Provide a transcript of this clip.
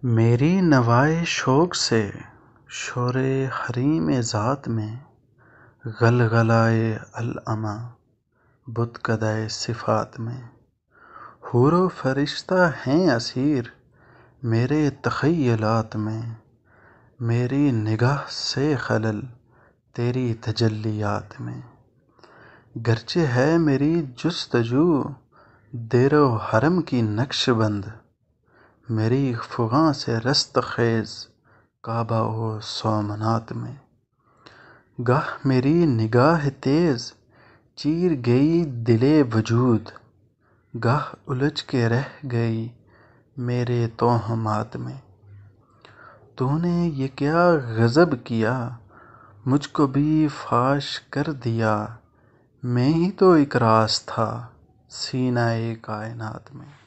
میری نوائے شوق سے شور حریم ذات میں غلغلۂ العمیٰ بتکدہ صفات میں حور و فرشتہ ہیں اسیر میرے تخیلات میں میری نگاہ سے خلل تیری تجلیات میں گرچہ ہے میری جستجو دیر و حرم کی نقش بند میری فغاں سے رست خیز کعبہ و سومنات میں گاہ میری نگاہ تیز چیر گئی دل وجود گاہ الجھ کے رہ گئی میرے توہمات میں تو نے یہ کیا غضب کیا مجھ کو بھی فاش کر دیا میں ہی تو ایک راز تھا سینۂ کائنات میں